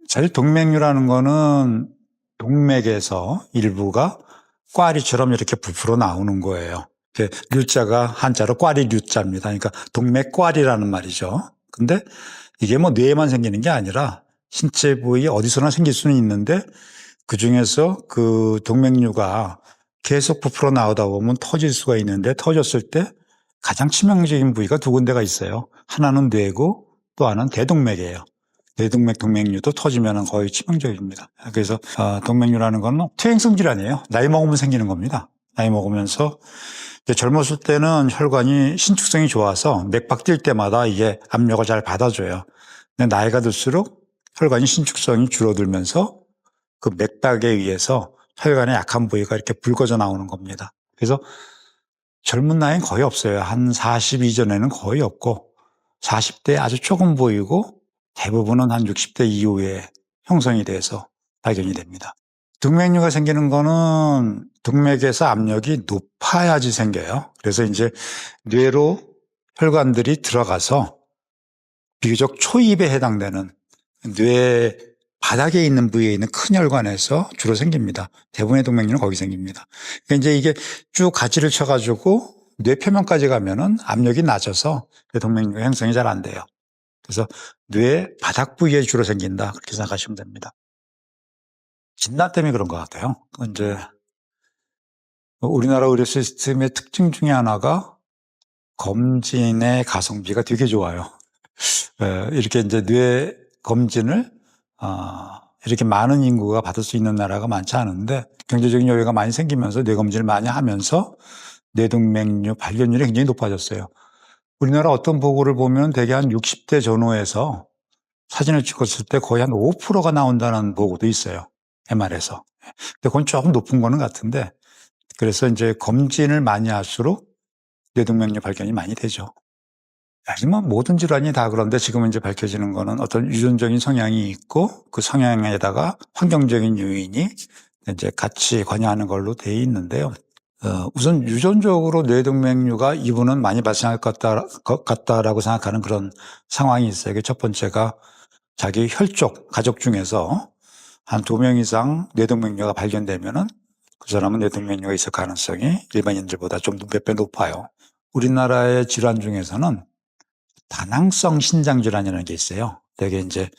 사실 동맥류라는 거는 동맥에서 일부가 꽈리처럼 이렇게 부풀어 나오는 거예요. 류자가 한자로 꽈리류자입니다. 그러니까 동맥꽈리라는 말이죠. 근데 이게 뭐 뇌에만 생기는 게 아니라 신체 부위 어디서나 생길 수는 있는데 그중에서 그 동맥류가 계속 부풀어 나오다 보면 터질 수가 있는데 터졌을 때 가장 치명적인 부위가 두 군데가 있어요. 하나는 뇌고 또 하나는 대동맥이에요. 대동맥, 동맥류도 터지면 거의 치명적입니다. 그래서 동맥류라는 건 퇴행성 질환이에요. 나이 먹으면 생기는 겁니다. 나이 먹으면서 젊었을 때는 혈관이 신축성이 좋아서 맥박 뛸 때마다 이게 압력을 잘 받아줘요. 근데 나이가 들수록 혈관이 신축성이 줄어들면서 그 맥박에 의해서 혈관의 약한 부위가 이렇게 붉어져 나오는 겁니다. 그래서 젊은 나이는 거의 없어요. 한 40 이전에는 거의 없고 40대 아주 조금 보이고 대부분은 한 60대 이후에 형성이 돼서 발견이 됩니다. 동맥류가 생기는 거는 동맥에서 압력이 높아야지 생겨요. 그래서 이제 뇌로 혈관들이 들어가서 비교적 초입에 해당되는 뇌 바닥에 있는 부위에 있는 큰 혈관에서 주로 생깁니다. 대부분의 동맥류는 거기 생깁니다. 그러니까 이제 이게 쭉 가지를 쳐가지고 뇌 표면까지 가면은 압력이 낮아서 동맥류 형성이 잘 안 돼요. 그래서 뇌 바닥 부위에 주로 생긴다. 그렇게 생각하시면 됩니다. 진단 때문에 그런 것 같아요. 이제 우리나라 의료 시스템의 특징 중에 하나가 검진의 가성비가 되게 좋아요. 이렇게 이제 뇌 검진을 이렇게 많은 인구가 받을 수 있는 나라가 많지 않은데 경제적인 여유가 많이 생기면서 뇌 검진을 많이 하면서 뇌동맥류 발견율이 굉장히 높아졌어요. 우리나라 어떤 보고를 보면 대개 한 60대 전후에서 사진을 찍었을 때 거의 한 5%가 나온다는 보고도 있어요. MR에서. 근데 그건 조금 높은 거는 같은데 그래서 이제 검진을 많이 할수록 뇌동맥류 발견이 많이 되죠. 하지만 모든 질환이 다 그런데 지금 이제 밝혀지는 거는 어떤 유전적인 성향이 있고 그 성향에다가 환경적인 요인이 이제 같이 관여하는 걸로 돼 있는데요. 우선 유전적으로 뇌동맥류가 이분은 많이 발생할 것 같다라고 생각하는 그런 상황이 있어요. 그 첫 번째가 자기 혈족, 가족 중에서 한 2명 이상 뇌동맥류가 발견되면은 그 사람은 뇌동맥류가 있을 가능성이 일반인들보다 좀 몇 배 높아요. 우리나라의 질환 중에서는 다낭성 신장질환이라는 게 있어요. 되게 이제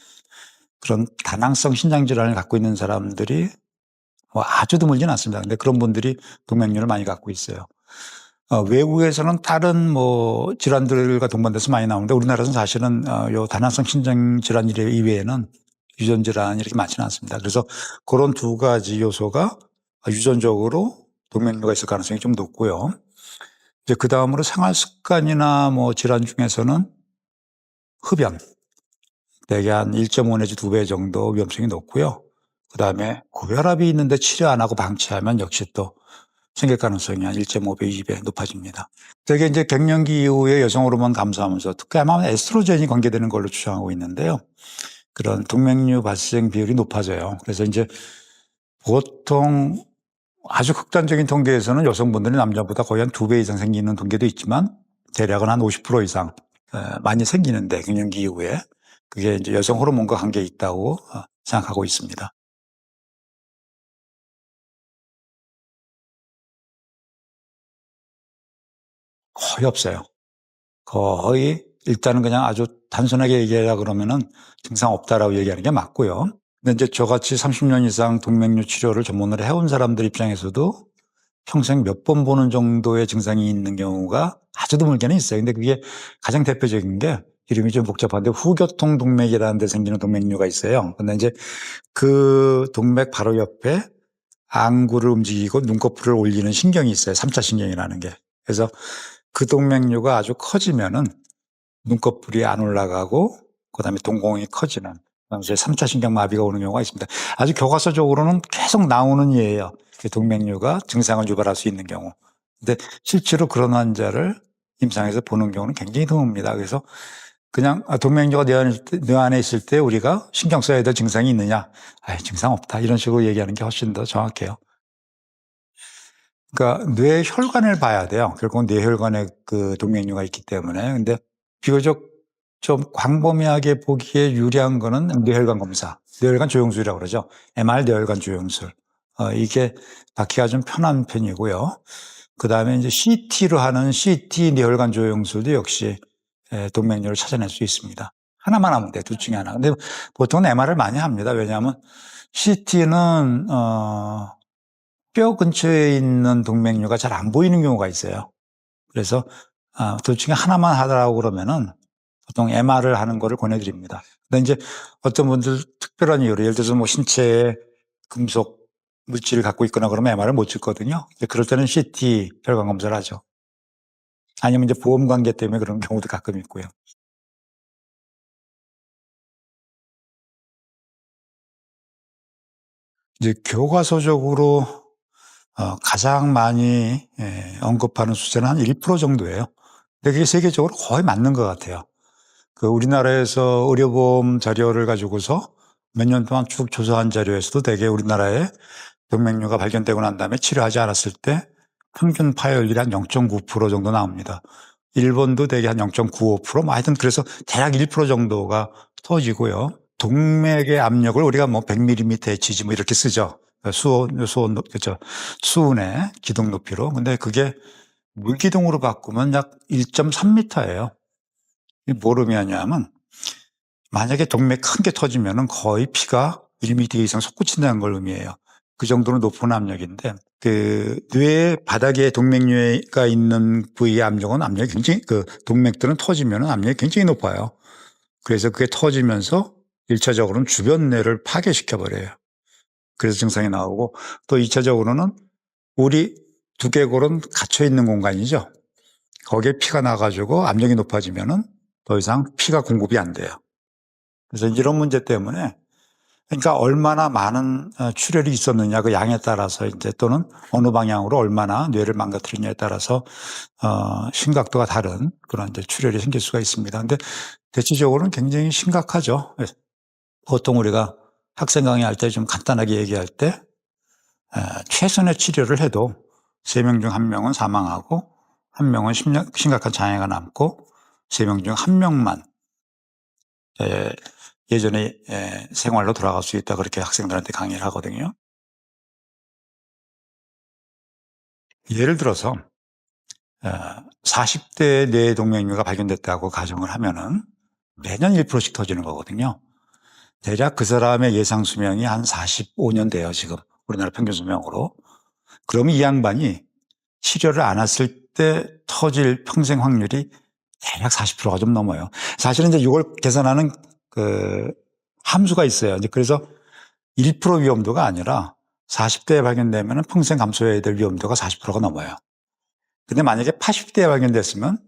그런 다낭성 신장질환을 갖고 있는 사람들이 뭐 아주 드물진 않습니다. 근데 그런 분들이 동맥류를 많이 갖고 있어요. 외국에서는 다른 뭐 질환들과 동반돼서 많이 나오는데 우리나라에서는 사실은 요 다낭성 신장질환 이외에는 유전질환이 이렇게 많지는 않습니다. 그래서 그런 두 가지 요소가 유전적으로 동맥류가 있을 가능성이 좀 높고요. 이제 그 다음으로 생활 습관이나 뭐 질환 중에서는 흡연. 대개 한 1.5 내지 2배 정도 위험성이 높고요. 그 다음에 고혈압이 있는데 치료 안 하고 방치하면 역시 또 생길 가능성이 한 1.5배, 2배 높아집니다. 대개 이제 갱년기 이후에 여성 호르몬 감소하면서 특히 아마 에스트로겐이 관계되는 걸로 추정하고 있는데요. 그런 동맥류 발생 비율이 높아져요. 그래서 이제 보통 아주 극단적인 통계에서는 여성분들이 남자보다 거의 한 2배 이상 생기는 통계도 있지만 대략은 한 50% 이상 많이 생기는데 갱년기 이후에 그게 이제 여성 호르몬과 관계 있다고 생각하고 있습니다. 거의 없어요. 거의 일단은 그냥 아주 단순하게 얘기하라 그러면은 증상 없다라고 얘기하는 게 맞고요. 근데 이제 저같이 30년 이상 동맥류 치료를 전문으로 해온 사람들 입장에서도 평생 몇 번 보는 정도의 증상이 있는 경우가 아주 드물게는 있어요. 근데 그게 가장 대표적인 게 이름이 좀 복잡한데 후교통 동맥이라는 데 생기는 동맥류가 있어요. 근데 이제 그 동맥 바로 옆에 안구를 움직이고 눈꺼풀을 올리는 신경이 있어요. 3차 신경이라는 게. 그래서 그 동맥류가 아주 커지면은 눈꺼풀이 안 올라가고 그다음에 동공이 커지는 이제 3차 신경 마비가 오는 경우가 있습니다. 아주 교과서적으로는 계속 나오는 예예요. 그 동맥류가 증상을 유발할 수 있는 경우. 근데 실제로 그런 환자를 임상에서 보는 경우는 굉장히 드뭅니다. 그래서 그냥 동맥류가 뇌 안에 있을 때 우리가 신경 써야 될 증상이 있느냐? 증상 없다. 이런 식으로 얘기하는 게 훨씬 더 정확해요. 그러니까 뇌 혈관을 봐야 돼요. 결국은 뇌 혈관에 그 동맥류가 있기 때문에. 근데 비교적 좀 광범위하게 보기에 유리한 거는 뇌혈관 검사, 뇌혈관 조영술이라고 그러죠. MR 뇌혈관 조영술. 이게 받기가 좀 편한 편이고요. 그다음에 이제 CT로 하는 CT 뇌혈관 조영술도 역시 동맥류를 찾아낼 수 있습니다. 하나만 하면 돼, 둘 중에 하나. 근데 보통은 MR을 많이 합니다. 왜냐하면 CT는 뼈 근처에 있는 동맥류가 잘 안 보이는 경우가 있어요. 그래서 둘 중에 하나만 하라고 그러면은 보통 MR을 하는 거를 권해드립니다. 근데 이제 어떤 분들 특별한 이유로 예를 들어서 뭐 신체에 금속 물질을 갖고 있거나 그러면 MR을 못 찍거든요. 그럴 때는 CT 혈관 검사를 하죠. 아니면 이제 보험 관계 때문에 그런 경우도 가끔 있고요. 이제 교과서적으로 가장 많이 언급하는 숫자는 한 1% 정도예요. 근데 그게 세계적으로 거의 맞는 것 같아요. 우리나라에서 의료보험 자료를 가지고서 몇 년 동안 쭉 조사한 자료에서도 대개 우리나라에 동맥류가 발견되고 난 다음에 치료하지 않았을 때 평균 파열률이 한 0.9% 정도 나옵니다. 일본도 대개 한 0.95%, 뭐 하여튼 그래서 대략 1% 정도가 터지고요. 동맥의 압력을 우리가 뭐 100mm Hg 뭐 이렇게 쓰죠. 그렇죠. 수은의 기동 높이로. 근데 그게 물기둥으로 바꾸면 약 1.3m예요. 이게 뭘 의미하냐면 만약에 동맥 큰 게 터지면은 거의 피가 1m 이상 솟구친다는 걸 의미해요. 그 정도로 높은 압력인데 뇌 바닥에 동맥류가 있는 부위의 압력이 굉장히 동맥들은 터지면은 압력이 굉장히 높아요. 그래서 그게 터지면서 1차적으로는 주변 뇌를 파괴시켜 버려요. 그래서 증상이 나오고 또 2차적으로는 우리 두개골은 갇혀 있는 공간이죠. 거기에 피가 나가지고 압력이 높아지면은 더 이상 피가 공급이 안 돼요. 그래서 이런 문제 때문에 그러니까 얼마나 많은 출혈이 있었느냐 그 양에 따라서 이제 또는 어느 방향으로 얼마나 뇌를 망가뜨리냐에 따라서 심각도가 다른 그런 이제 출혈이 생길 수가 있습니다. 근데 대체적으로는 굉장히 심각하죠. 보통 우리가 학생 강의할 때 좀 간단하게 얘기할 때 최선의 치료를 해도 3명 중 1명은 사망하고 1명은 심각한 장애가 남고 3명 중 1명만 예전의 생활로 돌아갈 수 있다 그렇게 학생들한테 강의를 하거든요. 예를 들어서 40대 뇌동맥류가 발견됐다고 가정을 하면은 매년 1%씩 터지는 거거든요. 대략 그 사람의 예상 수명이 한 45년 돼요, 지금. 우리나라 평균 수명으로. 그러면 이 양반이 치료를 안 했을 때 터질 평생 확률이 대략 40%가 좀 넘어요. 사실은 이제 이걸 계산하는 함수가 있어요. 이제 그래서 1% 위험도가 아니라 40대에 발견되면 평생 감소해야 될 위험도가 40%가 넘어요. 근데 만약에 80대에 발견됐으면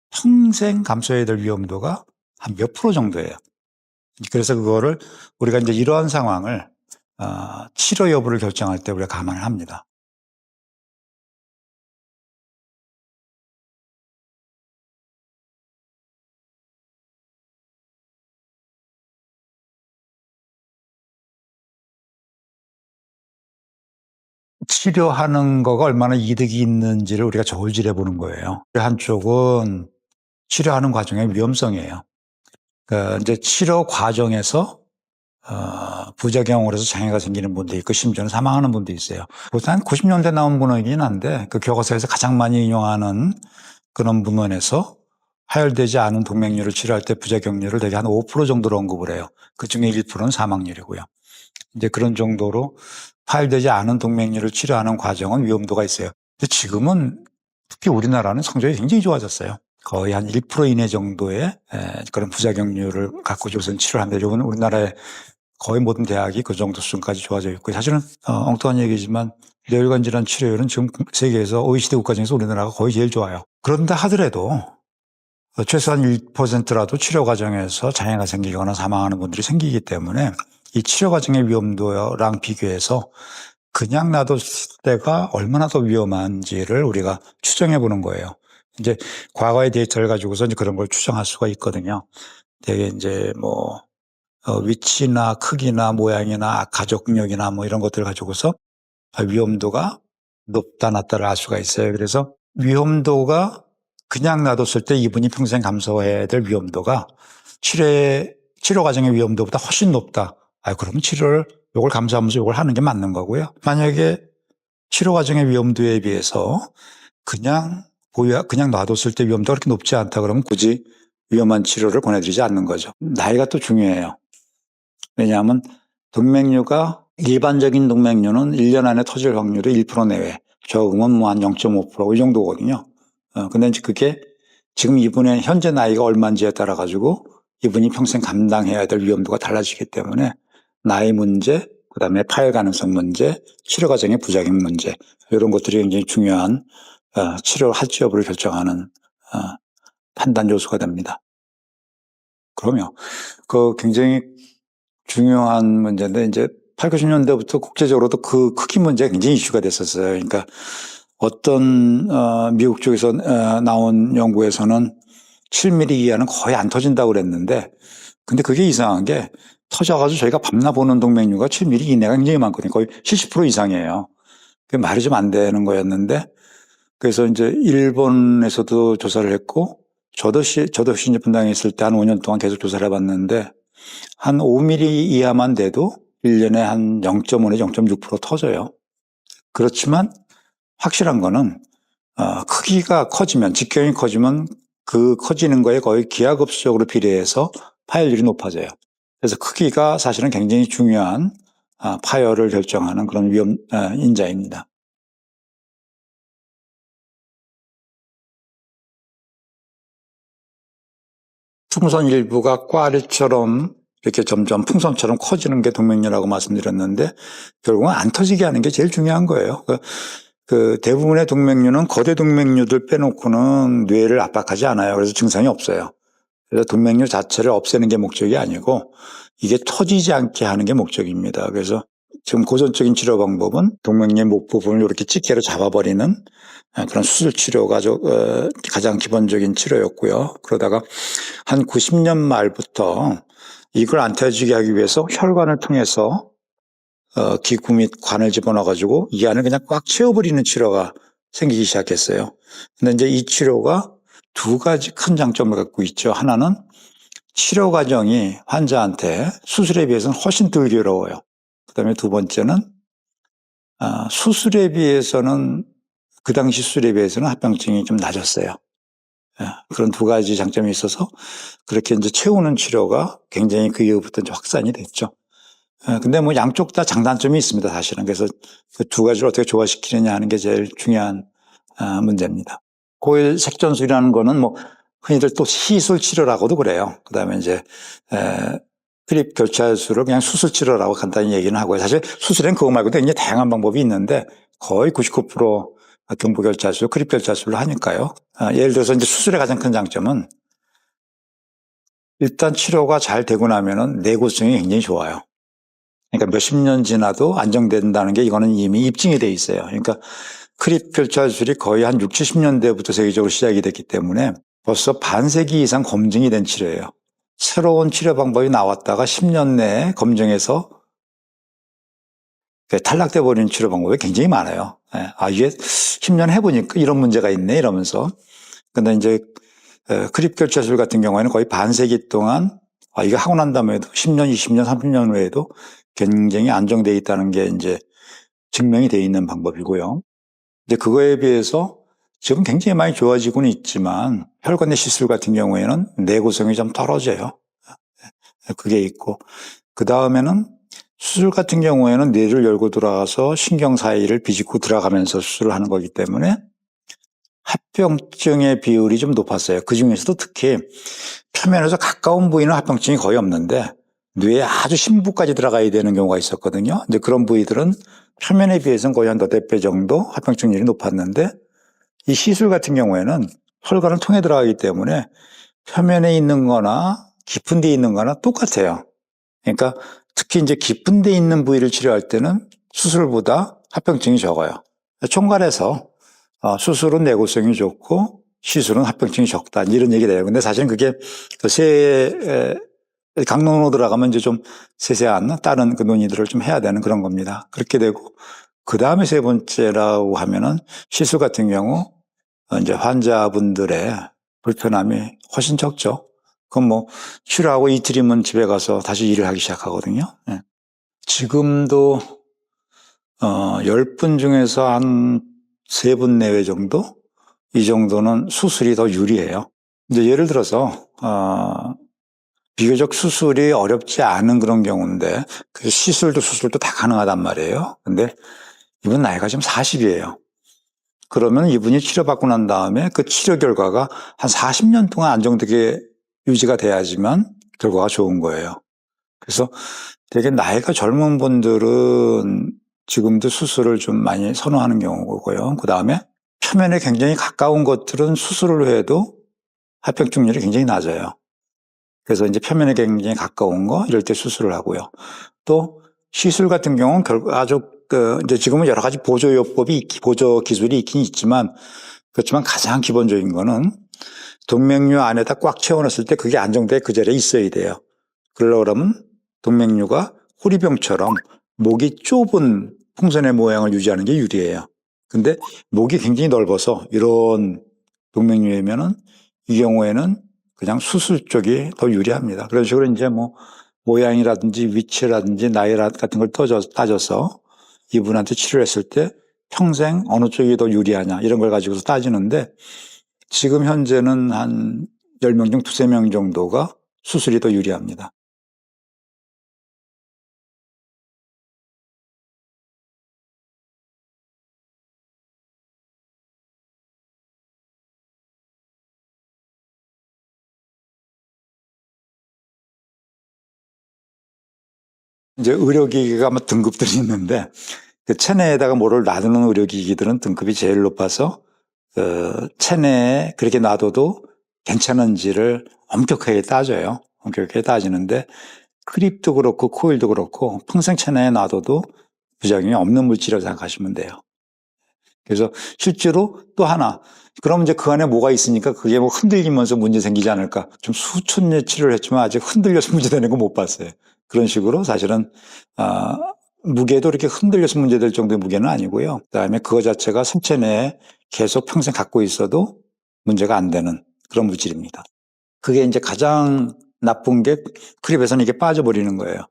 평생 감소해야 될 위험도가 한 몇 프로 정도예요. 그래서 그거를 우리가 이제 이러한 상황을 치료 여부를 결정할 때 우리가 감안을 합니다. 치료하는 거가 얼마나 이득이 있는지를 우리가 저울질해 보는 거예요. 한쪽은 치료하는 과정의 위험성이에요. 그러니까 이제 치료 과정에서 부작용으로 해서 장애가 생기는 분도 있고 심지어는 사망하는 분도 있어요. 보통 한 90년대 나온 문헌이긴 한데 그 교과서에서 가장 많이 인용하는 그런 문헌에서 하열되지 않은 동맥류를 치료할 때 부작용률을 대개 한 5% 정도로 언급을 해요. 그 중에 1%는 사망률이고요. 이제 그런 정도로 파열되지 않은 동맥류를 치료하는 과정은 위험도가 있어요. 근데 지금은 특히 우리나라는 성적이 굉장히 좋아졌어요. 거의 한 1% 이내 정도의 그런 부작용률을 갖고 우선 치료를 합니다. 이건 우리나라의 거의 모든 대학이 그 정도 수준까지 좋아져 있고 사실은 엉뚱한 얘기지만 뇌혈관 질환 치료율은 지금 세계에서 OECD 국가 중에서 우리나라가 거의 제일 좋아요. 그런다 하더라도 최소한 1%라도 치료 과정에서 장애가 생기거나 사망하는 분들이 생기기 때문에 이 치료 과정의 위험도랑 비교해서 그냥 놔뒀을 때가 얼마나 더 위험한지를 우리가 추정해 보는 거예요. 이제 과거의 데이터를 가지고서 이제 그런 걸 추정할 수가 있거든요. 되게 이제 뭐 위치나 크기나 모양이나 가족력이나 뭐 이런 것들을 가지고서 위험도가 높다 낮다를 알 수가 있어요. 그래서 위험도가 그냥 놔뒀을 때 이분이 평생 감수해야 될 위험도가 치료 과정의 위험도보다 훨씬 높다. 그러면 요걸 감수하면서 요걸 하는 게 맞는 거고요. 만약에 치료 과정의 위험도에 비해서 그냥 놔뒀을 때 위험도가 그렇게 높지 않다 그러면 굳이 위험한 치료를 권해드리지 않는 거죠. 나이가 또 중요해요. 왜냐하면 일반적인 동맥류는 1년 안에 터질 확률이 1% 내외, 적으면 뭐 한 0.5% 이 정도거든요. 근데 이제 그게 지금 이분의 현재 나이가 얼마인지에 따라 가지고 이분이 평생 감당해야 될 위험도가 달라지기 때문에 나이 문제, 그다음에 파열 가능성 문제, 치료 과정의 부작용 문제 이런 것들이 굉장히 중요한 치료할지 여부를 결정하는 판단 요소가 됩니다. 그럼요. 굉장히 중요한 문제인데 이제 8, 90년대부터 국제적으로도 그 크기 문제가 굉장히 이슈가 됐었어요. 그러니까 어떤 미국 쪽에서 나온 연구에서는 7mm 이하는 거의 안 터진다고 그랬는데 근데 그게 이상한 게 터져가지고 저희가 밤낮 보는 동맥류가 7mm 이내가 굉장히 많거든요. 거의 70% 이상이에요. 그게 말이 좀 안 되는 거였는데 그래서 이제 일본에서도 조사를 했고 저도 이제 분당에 있을 때 한 5년 동안 계속 조사를 해봤는데 한 5mm 이하만 돼도 1년에 한 0.5에서 0.6% 터져요. 그렇지만 확실한 거는 크기가 커지면 직경이 커지면 그 커지는 거에 거의 기하급수적으로 비례해서 파열률이 높아져요. 그래서 크기가 사실은 굉장히 중요한 파열을 결정하는 그런 인자입니다. 풍선 일부가 꽈리처럼 이렇게 점점 풍선처럼 커지는 게 동맥류라고 말씀드렸는데 결국은 안 터지게 하는 게 제일 중요한 거예요. 그 대부분의 동맥류는 거대 동맥류들 빼놓고는 뇌를 압박하지 않아요. 그래서 증상이 없어요. 그래서 동맥류 자체를 없애는 게 목적이 아니고 이게 터지지 않게 하는 게 목적입니다. 그래서 지금 고전적인 치료 방법은 동맥류의 목 부분을 이렇게 집게로 잡아버리는 그런 수술 치료가 가장 기본적인 치료였고요. 그러다가 한 90년 말부터 이걸 안 터지게 하기 위해서 혈관을 통해서 기구 및 관을 집어넣어가지고 이 안을 그냥 꽉 채워버리는 치료가 생기기 시작했어요. 근데 이제 이 치료가 두 가지 큰 장점을 갖고 있죠. 하나는 치료 과정이 환자한테 수술에 비해서는 훨씬 덜 괴로워요. 그다음에 두 번째는 수술에 비해서는 그 당시 수술에 비해서는 합병증이 좀 낮았어요. 그런 두 가지 장점이 있어서 그렇게 이제 채우는 치료가 굉장히 그 이후부터 이제 확산이 됐죠. 근데 뭐 양쪽 다 장단점이 있습니다, 사실은. 그래서 그 두 가지를 어떻게 조화시키느냐 하는 게 제일 중요한 문제입니다. 고일 색전술이라는 거는 뭐 흔히들 또 시술 치료라고도 그래요. 그다음에 이제 크립 결찰술을 그냥 수술 치료라고 간단히 얘기는 하고요. 사실 수술엔 그거 말고도 굉장히 다양한 방법이 있는데 거의 99% 경부 결찰술, 크립 결찰술로 하니까요. 예를 들어서 이제 수술의 가장 큰 장점은 일단 치료가 잘 되고 나면은 내구성이 굉장히 좋아요. 그러니까 몇십 년 지나도 안정된다는 게 이거는 이미 입증이 돼 있어요. 그러니까 크립 결찰술이 거의 한 60, 70년대부터 세계적으로 시작이 됐기 때문에 벌써 반세기 이상 검증이 된 치료예요. 새로운 치료 방법이 나왔다가 10년 내에 검증해서 탈락돼 버리는 치료 방법이 굉장히 많아요. 이게 10년 해보니까 이런 문제가 있네 이러면서. 근데 이제 크립 결찰술 같은 경우에는 거의 반세기 동안 이거 하고 난 다음에도 10년, 20년, 30년 후에도 굉장히 안정돼 있다는 게 이제 증명이 돼 있는 방법이고요. 이제 그거에 비해서 지금 굉장히 많이 좋아지고는 있지만 혈관내 시술 같은 경우에는 내구성이 좀 떨어져요. 그게 있고 그 다음에는 수술 같은 경우에는 뇌를 열고 들어가서 신경 사이를 비집고 들어가면서 수술을 하는 거기 때문에 합병증의 비율이 좀 높았어요. 그 중에서도 특히 표면에서 가까운 부위는 합병증이 거의 없는데 뇌에 아주 심부까지 들어가야 되는 경우가 있었거든요. 근데 그런 부위들은 표면에 비해서는 거의 한 너댓 배 정도 합병증률이 높았는데 이 시술 같은 경우에는 혈관을 통해 들어가기 때문에 표면에 있는 거나 깊은 데 있는 거나 똑같아요. 그러니까 특히 이제 깊은 데 있는 부위를 치료할 때는 수술보다 합병증이 적어요. 총괄해서 수술은 내구성이 좋고 시술은 합병증이 적다 이런 얘기를 해요. 근데 사실은 그게 강론으로 들어가면 이제 좀 세세한 다른 그 논의들을 좀 해야 되는 그런 겁니다. 그렇게 되고 그 다음에 세 번째라고 하면은 시술 같은 경우 이제 환자분들의 불편함이 훨씬 적죠. 그럼 뭐 치료하고 이틀이면 집에 가서 다시 일을 하기 시작하거든요. 예. 지금도 10분 중에서 한 3분 내외 정도? 이 정도는 수술이 더 유리해요. 이제 예를 들어서 비교적 수술이 어렵지 않은 그런 경우인데 그 시술도 수술도 다 가능하단 말이에요. 근데 이분 나이가 지금 40이에요. 그러면 이분이 치료받고 난 다음에 그 치료 결과가 한 40년 동안 안정되게 유지가 돼야지만 결과가 좋은 거예요. 그래서 되게 나이가 젊은 분들은 지금도 수술을 좀 많이 선호하는 경우고요. 그 다음에 표면에 굉장히 가까운 것들은 수술을 해도 합병증률이 굉장히 낮아요. 그래서 이제 표면에 굉장히 가까운 거 이럴 때 수술을 하고요. 또 시술 같은 경우는 아주 이제 지금은 여러 가지 보조 기술이 있긴 있지만 그렇지만 가장 기본적인 거는 동맥류 안에다 꽉 채워놨을 때 그게 안정되게 그 자리에 있어야 돼요. 그러려면 동맥류가 호리병처럼 목이 좁은 풍선의 모양을 유지하는 게 유리해요. 근데 목이 굉장히 넓어서 이런 동맥류이면은 이 경우에는 그냥 수술 쪽이 더 유리합니다. 그런 식으로 이제 뭐 모양이라든지 위치라든지 나이 같은 걸 따져서 이분한테 치료를 했을 때 평생 어느 쪽이 더 유리하냐 이런 걸 가지고서 따지는데 지금 현재는 한 10명 중 2~3명 정도가 수술이 더 유리합니다. 이제 의료기기가 뭐 등급들이 있는데 그 체내에다가 뭐를 놔두는 의료기기들은 등급이 제일 높아서 체내에 그렇게 놔둬도 괜찮은지를 엄격하게 따져요. 엄격하게 따지는데 크립도 그렇고 코일도 그렇고 평생 체내에 놔둬도 부작용이 없는 물질이라고 생각하시면 돼요. 그래서 실제로 또 하나 그러면 이제 그 안에 뭐가 있으니까 그게 뭐 흔들리면서 문제 생기지 않을까. 좀 수천 년 치료를 했지만 아직 흔들려서 문제되는 거 못 봤어요. 그런 식으로 사실은 무게도 이렇게 흔들려서 문제될 정도의 무게는 아니고요. 그다음에 그거 자체가 생체 내에 계속 평생 갖고 있어도 문제가 안 되는 그런 물질입니다. 그게 이제 가장 나쁜 게 크립에서는 이게 빠져버리는 거예요.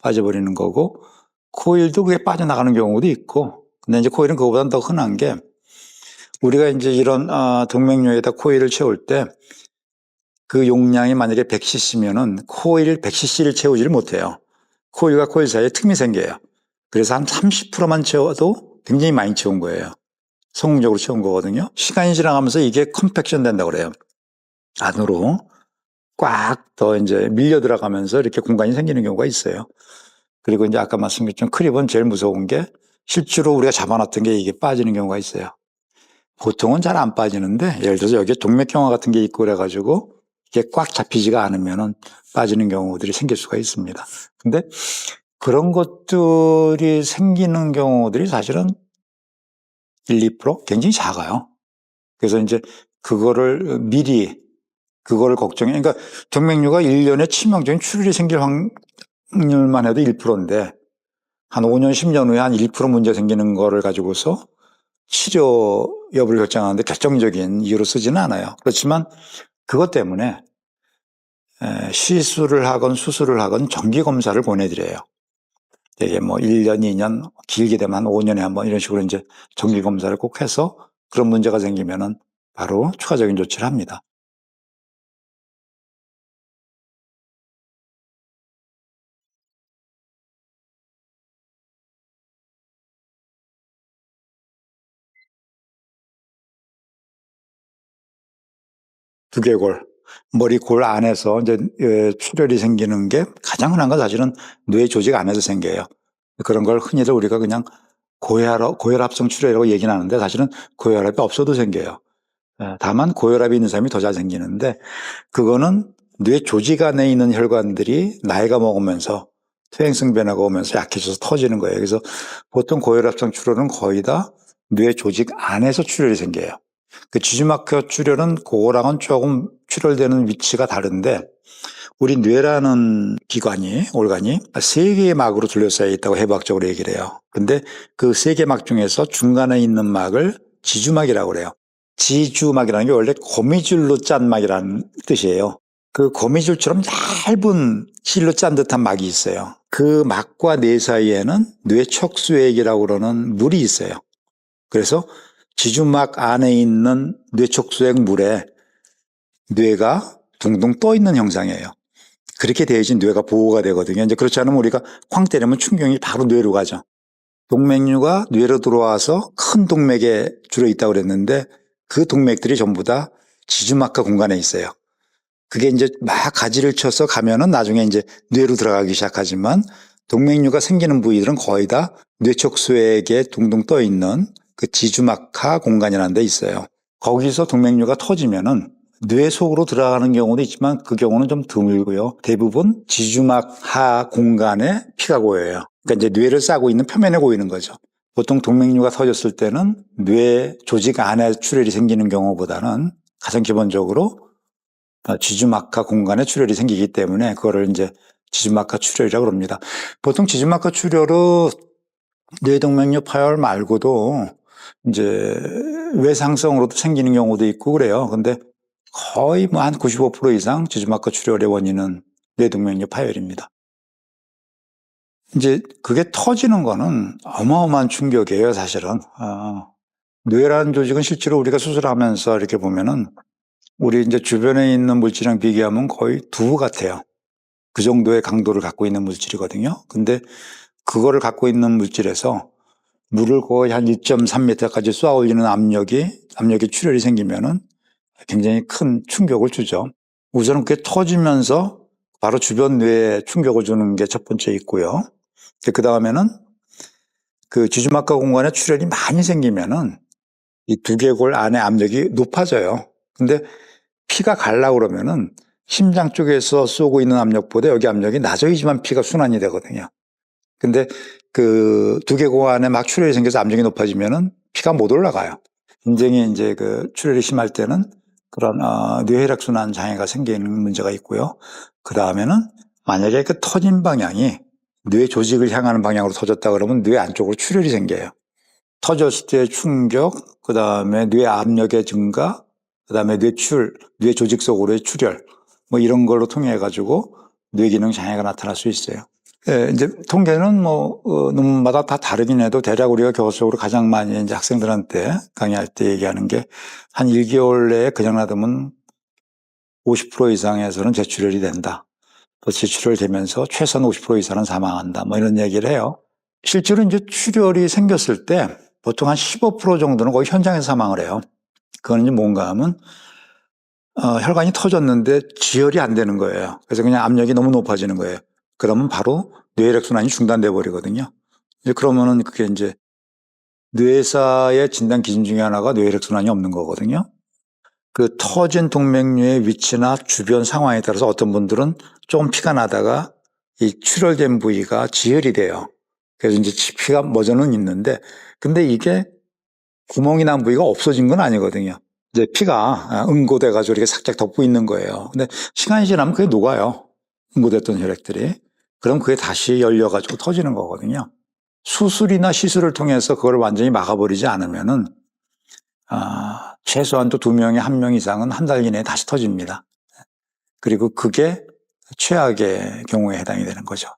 빠져버리는 거고 코일도 그게 빠져나가는 경우도 있고 근데 이제 코일은 그거보다는 더 흔한 게 우리가 이제 이런 동맥류에다 코일을 채울 때 그 용량이 만약에 100cc면은 코일 100cc를 채우지를 못해요. 코일과 코일 사이에 틈이 생겨요. 그래서 한 30%만 채워도 굉장히 많이 채운 거예요. 성공적으로 채운 거거든요. 시간이 지나가면서 이게 컴팩션 된다고 그래요. 안으로 꽉 더 이제 밀려 들어가면서 이렇게 공간이 생기는 경우가 있어요. 그리고 이제 아까 말씀드렸던 크립은 제일 무서운 게 실제로 우리가 잡아놨던 게 이게 빠지는 경우가 있어요. 보통은 잘 안 빠지는데 예를 들어서 여기에 동맥경화 같은 게 있고 그래가지고 이게 꽉 잡히지가 않으면은 빠지는 경우들이 생길 수가 있습니다. 근데 그런 것들이 생기는 경우들이 사실은 1~2% 굉장히 작아요. 그래서 이제 그거를 미리 그거를 걱정해. 그러니까 동맥류가 1년에 치명적인 출혈이 생길 확률만 해도 1%인데 한 5년, 10년 후에 한 1% 문제 생기는 거를 가지고서 치료 여부를 결정하는데 결정적인 이유로 쓰지는 않아요. 그렇지만 그것 때문에 시술을 하건 수술을 하건 정기검사를 보내드려요. 되게 뭐 1년, 2년, 길게 되면 한 5년에 한 번 이런 식으로 이제 정기검사를 꼭 해서 그런 문제가 생기면은 바로 추가적인 조치를 합니다. 두개골, 머리 골 안에서 이제 출혈이 생기는 게 가장 흔한 건 사실은 뇌 조직 안에서 생겨요. 그런 걸 흔히들 우리가 그냥 고혈압성 출혈이라고 얘기는 하는데 사실은 고혈압이 없어도 생겨요. 다만 고혈압이 있는 사람이 더 잘 생기는데 그거는 뇌 조직 안에 있는 혈관들이 나이가 먹으면서 퇴행성 변화가 오면서 약해져서 터지는 거예요. 그래서 보통 고혈압성 출혈은 거의 다 뇌 조직 안에서 출혈이 생겨요. 그 지주막혀 출혈은 그거랑은 조금 출혈되는 위치가 다른데 우리 뇌라는 올간이 3개의 막으로 둘러싸여 있다고 해부학적으로 얘기를 해요. 근데 그 3개 막 중에서 중간에 있는 막을 지주막이라고 그래요. 지주막이라는 게 원래 거미줄로 짠 막이라는 뜻이에요. 그 거미줄처럼 얇은 실로 짠 듯한 막이 있어요. 그 막과 뇌 사이에는 뇌척수액이라고 그러는 물이 있어요. 그래서 지주막 안에 있는 뇌척수액 물에 뇌가 둥둥 떠 있는 형상이에요. 그렇게 돼야지 뇌가 보호가 되거든요. 이제 그렇지 않으면 우리가 쾅 때리면 충격이 바로 뇌로 가죠. 동맥류가 뇌로 들어와서 큰 동맥에 주로 있다고 그랬는데 그 동맥들이 전부 다 지주막하 공간에 있어요. 그게 이제 막 가지를 쳐서 가면은 나중에 이제 뇌로 들어가기 시작하지만 동맥류가 생기는 부위들은 거의 다 뇌척수액에 둥둥 떠 있는 그 지주막하 공간이라는 데 있어요. 거기서 동맥류가 터지면은 뇌 속으로 들어가는 경우도 있지만 그 경우는 좀 드물고요. 대부분 지주막하 공간에 피가 고여요. 그러니까 이제 뇌를 싸고 있는 표면에 고이는 거죠. 보통 동맥류가 터졌을 때는 뇌 조직 안에 출혈이 생기는 경우보다는 가장 기본적으로 지주막하 공간에 출혈이 생기기 때문에 그거를 이제 지주막하 출혈이라고 합니다. 보통 지주막하 출혈은 뇌동맥류 파열 말고도 이제 외상성으로도 생기는 경우도 있고 그래요. 근데 거의 뭐 한 95% 이상 지주막하 출혈의 원인은 뇌동맥류 파열입니다. 이제 그게 터지는 거는 어마어마한 충격이에요, 사실은. 뇌라는 조직은 실제로 우리가 수술하면서 이렇게 보면은 우리 이제 주변에 있는 물질이랑 비교하면 거의 두부 같아요. 그 정도의 강도를 갖고 있는 물질이거든요. 근데 그거를 갖고 있는 물질에서 물을 거의 한 1.3m까지 쏘아 올리는 압력이 출혈이 생기면은 굉장히 큰 충격을 주죠. 우선은 그게 터지면서 바로 주변 뇌에 충격을 주는 게 첫 번째 있고요. 그 다음에는 그 지주막하 공간에 출혈이 많이 생기면은 이 두개골 안에 압력이 높아져요. 근데 피가 가려고 그러면은 심장 쪽에서 쏘고 있는 압력보다 여기 압력이 낮아야지만 피가 순환이 되거든요. 근데 그 두개골 안에 막 출혈이 생겨서 압력이 높아지면은 피가 못 올라가요. 굉장히 이제 그 출혈이 심할 때는 그런 뇌혈액순환 장애가 생기는 문제가 있고요. 그 다음에는 만약에 그 터진 방향이 뇌 조직을 향하는 방향으로 터졌다 그러면 뇌 안쪽으로 출혈이 생겨요. 터졌을 때 충격, 그 다음에 뇌 압력의 증가, 그 다음에 뇌 조직 속으로의 출혈, 뭐 이런 걸로 통해 가지고 뇌 기능 장애가 나타날 수 있어요. 예, 이제 통계는 논문마다 다 다르긴 해도 대략 우리가 교과서적으로 가장 많이 이제 학생들한테 강의할 때 얘기하는 게 한 1개월 내에 그냥 놔두면 50% 이상에서는 재출혈이 된다. 또 재출혈 되면서 최소한 50% 이상은 사망한다. 뭐 이런 얘기를 해요. 실제로 이제 출혈이 생겼을 때 보통 한 15% 정도는 거의 현장에서 사망을 해요. 그거는 이제 뭔가 하면 혈관이 터졌는데 지혈이 안 되는 거예요. 그래서 그냥 압력이 너무 높아지는 거예요. 그러면 바로 뇌혈액순환이 중단돼 버리거든요. 이제 그러면은 그게 이제 뇌사의 진단 기준 중에 하나가 뇌혈액순환이 없는 거거든요. 그 터진 동맥류의 위치나 주변 상황에 따라서 어떤 분들은 조금 피가 나다가 이 출혈된 부위가 지혈이 돼요. 그래서 이제 피가 멎어는 있는데, 근데 이게 구멍이 난 부위가 없어진 건 아니거든요. 이제 피가 응고돼가지고 이렇게 살짝 덮고 있는 거예요. 근데 시간이 지나면 그게 녹아요. 응고됐던 혈액들이. 그럼 그게 다시 열려가지고 터지는 거거든요. 수술이나 시술을 통해서 그걸 완전히 막아버리지 않으면은, 최소한 또 2명에 1명 이상은 한 달 이내에 다시 터집니다. 그리고 그게 최악의 경우에 해당이 되는 거죠.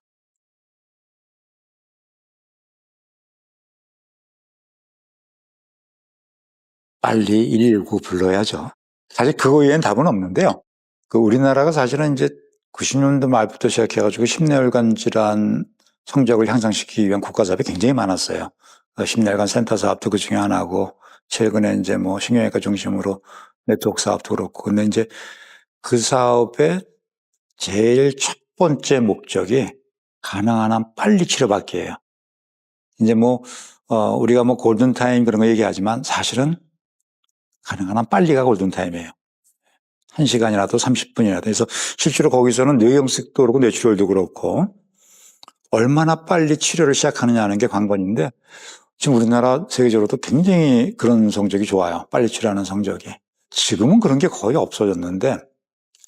빨리 119 불러야죠. 사실 그거 외엔 답은 없는데요. 그 우리나라가 사실은 이제 90년대 말부터 시작해가지고 심내혈관 질환 성적을 향상시키기 위한 국가 사업이 굉장히 많았어요. 심내혈관 센터 사업도 그 중에 하나고, 최근에 이제 뭐 신경외과 중심으로 네트워크 사업도 그렇고, 근데 이제 그 사업의 제일 첫 번째 목적이 가능한 한 빨리 치료받기예요. 이제 뭐, 우리가 뭐 골든타임 그런 거 얘기하지만 사실은 가능한 한 빨리가 골든타임이에요. 1시간이라도 30분이라도. 그래서 실제로 거기서는 뇌경색도 그렇고 뇌출혈도 그렇고 얼마나 빨리 치료를 시작하느냐는 게 관건인데 지금 우리나라 세계적으로도 굉장히 그런 성적이 좋아요. 빨리 치료하는 성적이. 지금은 그런 게 거의 없어졌는데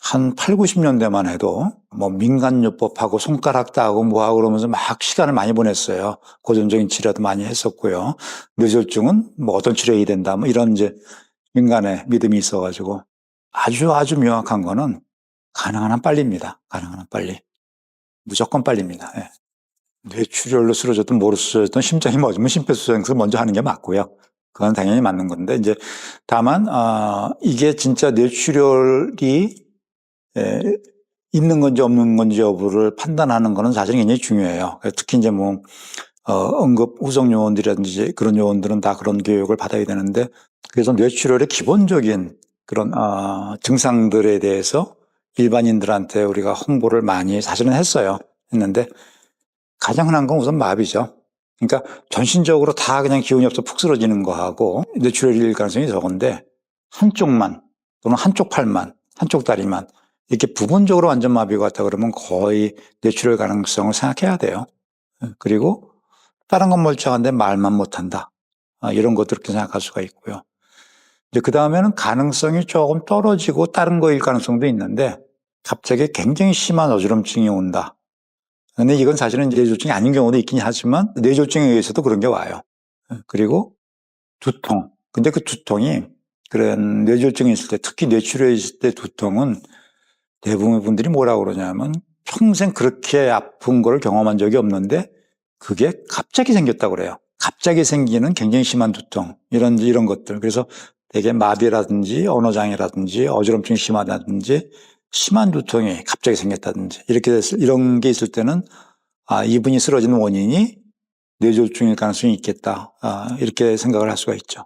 한 8, 90년대만 해도 뭐 민간요법하고 손가락 따고 뭐하고 그러면서 막 시간을 많이 보냈어요. 고전적인 치료도 많이 했었고요. 뇌졸중은 뭐 어떤 치료해야 된다 뭐 이런 이제 인간의 믿음이 있어가지고 아주 명확한 거는 가능한 한 빨리입니다. 가능한 한 빨리. 무조건 빨리입니다. 예. 뇌출혈로 쓰러졌든 뭐로 쓰러졌든 심장이 멎으면 심폐소생술 먼저 하는 게 맞고요. 그건 당연히 맞는 건데 이제 다만 이게 진짜 뇌출혈이 있는 건지 없는 건지 여부를 판단하는 거는 사실 굉장히 중요해요. 특히 이제 뭐 응급 후속 요원들이라든지 그런 요원들은 다 그런 교육을 받아야 되는데 그래서 뇌출혈의 기본적인 그런 증상들에 대해서 일반인들한테 우리가 홍보를 많이 사실은 했는데 가장 흔한 건 우선 마비죠. 그러니까 전신적으로 다 그냥 기운이 없어 푹 쓰러지는 거하고 뇌출혈일 가능성이 적은데 한쪽만 또는 한쪽 팔만 한쪽 다리만 이렇게 부분적으로 완전 마비가 왔다 그러면 거의 뇌출혈 가능성을 생각해야 돼요. 그리고 다른 건 멀쩡한데 말만 못한다. 이런 것들 그렇게 생각할 수가 있고요. 이제 그 다음에는 가능성이 조금 떨어지고 다른 거일 가능성도 있는데 갑자기 굉장히 심한 어지럼증이 온다. 근데 이건 사실은 뇌졸중이 아닌 경우도 있긴 하지만 뇌졸중에 의해서도 그런 게 와요. 그리고 두통. 근데 그 두통이 그런 뇌졸중이 있을 때 특히 뇌출혈 있을 때 두통은 대부분의 분들이 뭐라고 그러냐면 평생 그렇게 아픈 걸 경험한 적이 없는데 그게 갑자기 생겼다고 그래요. 갑자기 생기는 굉장히 심한 두통. 이런 것들. 그래서 되게 마비라든지 언어장애라든지 어지럼증이 심하다든지 심한 두통이 갑자기 생겼다든지 이런 게 있을 때는 이분이 쓰러지는 원인이 뇌졸중일 가능성이 있겠다. 이렇게 생각을 할 수가 있죠.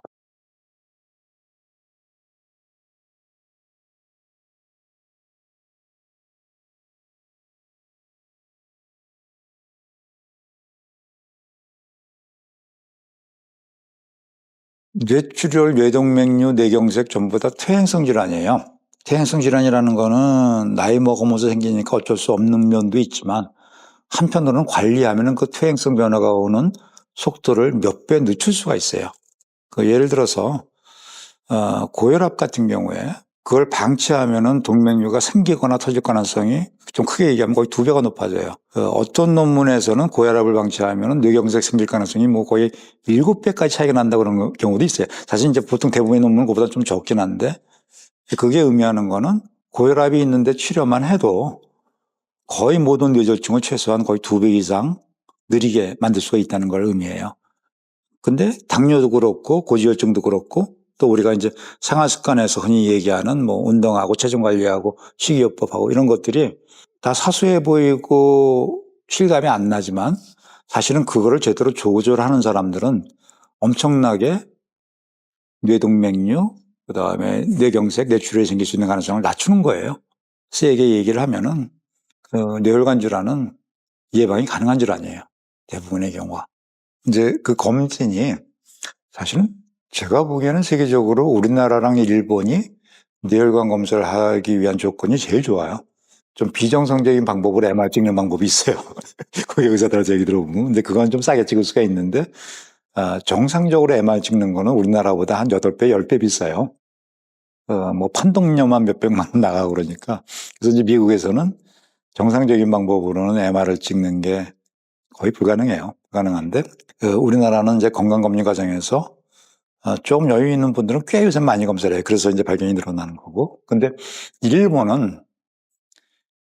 뇌출혈, 뇌동맥류, 뇌경색 전부 다 퇴행성 질환이에요. 퇴행성 질환이라는 거는 나이 먹으면서 생기니까 어쩔 수 없는 면도 있지만 한편으로는 관리하면 그 퇴행성 변화가 오는 속도를 몇 배 늦출 수가 있어요. 예를 들어서 고혈압 같은 경우에 그걸 방치하면은 동맥류가 생기거나 터질 가능성이 좀 크게 얘기하면 거의 2배가 높아져요. 어떤 논문에서는 고혈압을 방치하면은 뇌경색 생길 가능성이 뭐 거의 7배까지 차이가 난다 그런 경우도 있어요. 사실 이제 보통 대부분의 논문은 그보다 좀 적긴 한데 그게 의미하는 거는 고혈압이 있는데 치료만 해도 거의 모든 뇌졸중을 최소한 거의 2배 이상 느리게 만들 수가 있다는 걸 의미해요. 근데 당뇨도 그렇고 고지혈증도 그렇고 또 우리가 이제 생활 습관에서 흔히 얘기하는 뭐 운동하고 체중 관리하고 식이요법하고 이런 것들이 다 사소해 보이고 실감이 안 나지만 사실은 그거를 제대로 조절하는 사람들은 엄청나게 뇌동맥류, 그다음에 뇌경색, 뇌출혈이 생길 수 있는 가능성을 낮추는 거예요. 세게 얘기를 하면은 뇌혈관 질환은 예방이 가능한 질환이에요. 대부분의 경우가. 이제 그 검진이 사실은 제가 보기에는 세계적으로 우리나라랑 일본이 뇌혈관 검사를 하기 위한 조건이 제일 좋아요. 좀 비정상적인 방법으로 MR 찍는 방법이 있어요. 거기 의사들한테 얘기 들어보면. 근데 그건 좀 싸게 찍을 수가 있는데, 정상적으로 MR 찍는 거는 우리나라보다 한 8배, 10배 비싸요. 뭐 판독료만 몇백만 원 나가고 그러니까. 그래서 이제 미국에서는 정상적인 방법으로는 MR을 찍는 게 거의 불가능해요. 불가능한데, 우리나라는 이제 건강검진 과정에서 조금 여유 있는 분들은 꽤 요새 많이 검사를 해요. 그래서 이제 발견이 늘어나는 거고. 근데 일본은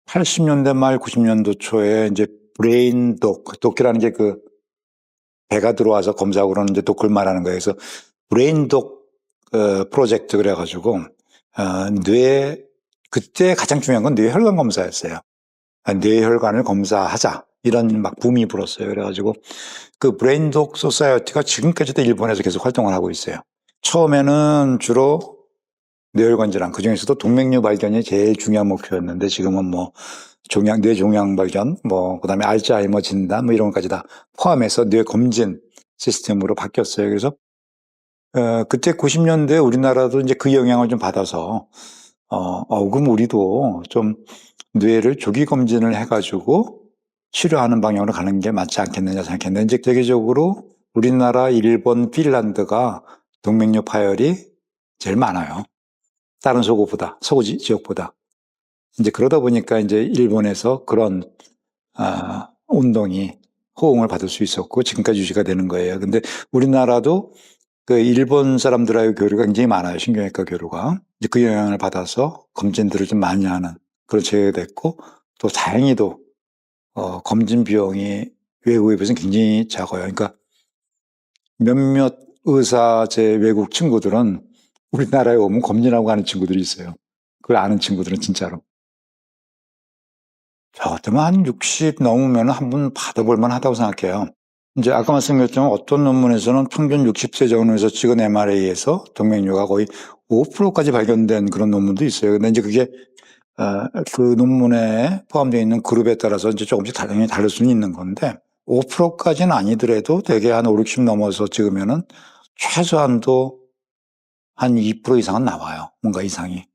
80년대 말 90년도 초에 이제 브레인 독이라는 게 배가 들어와서 검사하고 그러는 이제 독을 말하는 거예요. 그래서 브레인 독 프로젝트 그래가지고 그때 가장 중요한 건 뇌혈관 검사였어요. 뇌혈관을 검사하자 이런 막 붐이 불었어요. 그래가지고 그 브레인 독 소사이어티가 지금까지도 일본에서 계속 활동을 하고 있어요. 처음에는 주로 뇌혈관 질환, 그중에서도 동맥류 발견이 제일 중요한 목표였는데 지금은 뭐 뇌종양 발견, 뭐 그다음에 알츠하이머 진단 뭐 이런 것까지 다 포함해서 뇌 검진 시스템으로 바뀌었어요. 그래서 그때 90년대 우리나라도 이제 그 영향을 좀 받아서 그럼 우리도 좀 뇌를 조기 검진을 해가지고 치료하는 방향으로 가는 게 맞지 않겠느냐 생각했는데 이제 세계적으로 우리나라, 일본, 핀란드가 동맥류 파열이 제일 많아요. 다른 서구 지역보다. 이제 그러다 보니까 이제 일본에서 그런 운동이 호응을 받을 수 있었고 지금까지 유지가 되는 거예요. 근데 우리나라도 그 일본 사람들하고 교류가 굉장히 많아요. 신경외과 교류가. 이제 그 영향을 받아서 검진들을 좀 많이 하는 그런 체계가 됐고, 또 다행히도 검진 비용이 외국에 비해서는 굉장히 작아요. 그러니까 몇몇 의사 제 외국 친구들은 우리나라에 오면 검진하고 가는 친구들이 있어요. 그걸 아는 친구들은 진짜로. 저 같으면 한 60 넘으면 한 번 받아볼 만하다고 생각해요. 이제 아까 말씀드렸지만 어떤 논문에서는 평균 60세 전후에서 찍은 MRA에서 동맥류가 거의 5%까지 발견된 그런 논문도 있어요. 근데 이제 그게 그 논문에 포함되어 있는 그룹에 따라서 이제 조금씩 당연히 다를 수는 있는 건데 5%까지는 아니더라도 대개 한 5, 60 넘어서 찍으면은 최소한도 한 2% 이상은 나와요. 뭔가 이상이.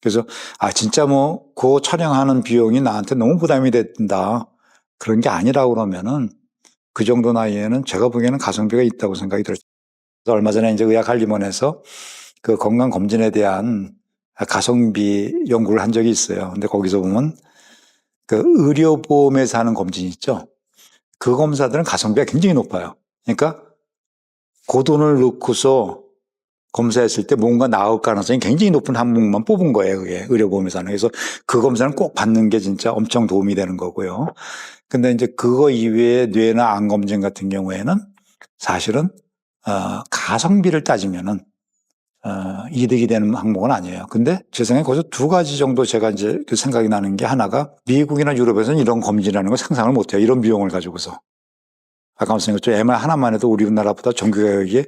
그래서 진짜 뭐 그 촬영하는 비용이 나한테 너무 부담이 된다. 그런 게 아니라고 그러면은 그 정도 나이에는 제가 보기에는 가성비가 있다고 생각이 들어요. 얼마 전에 이제 의학관리원에서 그 건강검진에 대한 가성비 연구를 한 적이 있어요. 근데 거기서 보면 그 의료보험에서 하는 검진 있죠. 그 검사들은 가성비가 굉장히 높아요. 그러니까 그 돈을 넣고서 검사했을 때 뭔가 나올 가능성이 굉장히 높은 항목만 뽑은 거예요. 그게 의료보험에서는. 그래서 그 검사는 꼭 받는 게 진짜 엄청 도움이 되는 거고요. 근데 이제 그거 이외에 뇌나 암 검진 같은 경우에는 사실은 가성비를 따지면은 이득이 되는 항목은 아니에요. 근데 제 생각에 거기서 두 가지 정도 제가 이제 그 생각이 나는 게 하나가 미국이나 유럽에서는 이런 검진이라는 걸 상상을 못 해요. 이런 비용을 가지고서. 아까 말씀드렸죠. MR 하나만 해도 우리나라보다 전기 가격이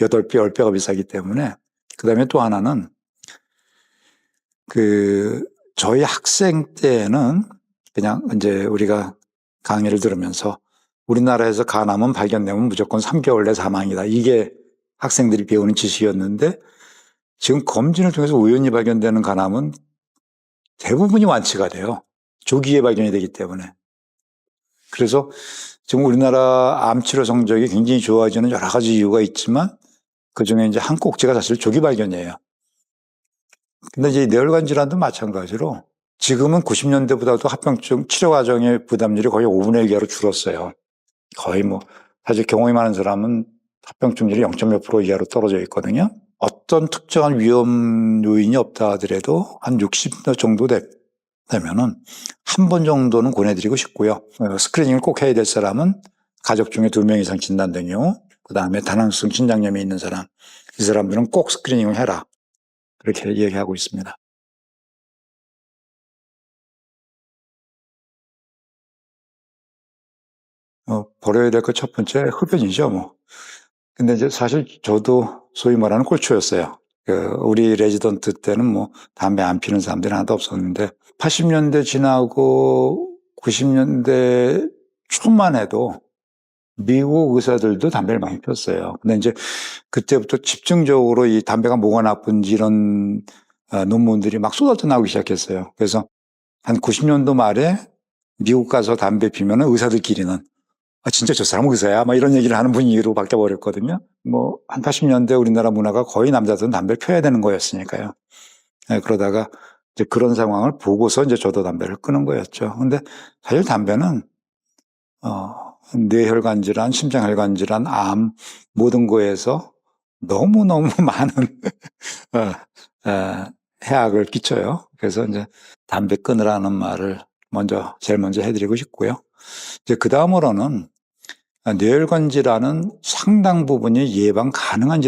8배, 10배가 비싸기 때문에. 그 다음에 또 하나는 저희 학생 때는 그냥 이제 우리가 강의를 들으면서 우리나라에서 간암은 발견되면 무조건 3개월 내 사망이다. 이게 학생들이 배우는 지식이었는데 지금 검진을 통해서 우연히 발견되는 간암은 대부분이 완치가 돼요. 조기에 발견이 되기 때문에. 그래서 지금 우리나라 암치료 성적이 굉장히 좋아지는 여러 가지 이유가 있지만 그중에 이제 한 꼭지가 사실 조기 발견이에요. 근데 이제 뇌혈관 질환도 마찬가지로 지금은 90년대보다도 합병증 치료 과정의 부담률이 거의 5분의 1 이하로 줄었어요. 거의 뭐 사실 경험이 많은 사람은 합병증률이 0.몇 프로 이하로 떨어져 있거든요. 어떤 특정한 위험 요인이 없다 하더라도 한 60몇 정도 되면은 한 번 정도는 권해드리고 싶고요. 스크리닝을 꼭 해야 될 사람은 가족 중에 2명 이상 진단된 경우, 그 다음에 다낭성 신장염이 있는 사람, 이 사람들은 꼭 스크리닝을 해라. 그렇게 얘기하고 있습니다. 버려야 될 것 첫 번째 흡연이죠, 뭐. 근데 이제 사실 저도 소위 말하는 꼴초였어요. 우리 레지던트 때는 뭐 담배 안 피는 사람들이 하나도 없었는데 80년대 지나고 90년대 초만 해도 미국 의사들도 담배를 많이 폈어요. 근데 이제 그때부터 집중적으로 이 담배가 뭐가 나쁜지 이런 논문들이 막 쏟아져 나오기 시작했어요. 그래서 한 90년도 말에 미국 가서 담배 피면 의사들끼리는 진짜 저 사람 의사야? 막 이런 얘기를 하는 분위기로 바뀌어버렸거든요. 뭐, 한 80년대 우리나라 문화가 거의 남자들은 담배를 펴야 되는 거였으니까요. 그러다가 이제 그런 상황을 보고서 이제 저도 담배를 끊은 거였죠. 근데 사실 담배는, 뇌혈관 질환, 심장혈관 질환, 암, 모든 거에서 너무너무 많은, 해악을 끼쳐요. 그래서 이제 담배 끊으라는 말을 제일 먼저 해드리고 싶고요. 이제 그 다음으로는 뇌혈관 질환은 상당 부분이 예방 가능한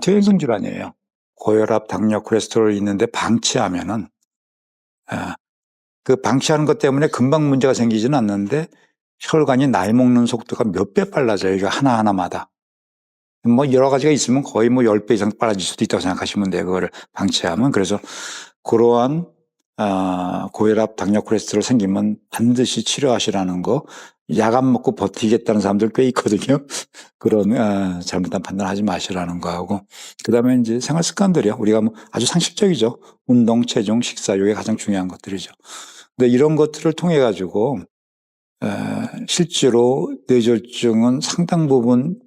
퇴행성 질환이에요. 고혈압, 당뇨, 콜레스테롤이 있는데 방치하면은, 그 방치하는 것 때문에 금방 문제가 생기지는 않는데 혈관이 나이 먹는 속도가 몇 배 빨라져요. 이거 하나하나마다. 뭐 여러 가지가 있으면 거의 뭐 10배 이상 빨라질 수도 있다고 생각하시면 돼요. 그거를 방치하면. 그래서 그러한 고혈압, 당뇨, 콜레스테롤 생기면 반드시 치료하시라는 거. 약 안 먹고 버티겠다는 사람들 꽤 있거든요. 그런 잘못된 판단하지 마시라는 거하고, 그다음에 이제 생활 습관들이요. 우리가 뭐 아주 상식적이죠. 운동, 체중, 식사 이게 가장 중요한 것들이죠. 근데 이런 것들을 통해 가지고 실제로 뇌졸중은 상당 부분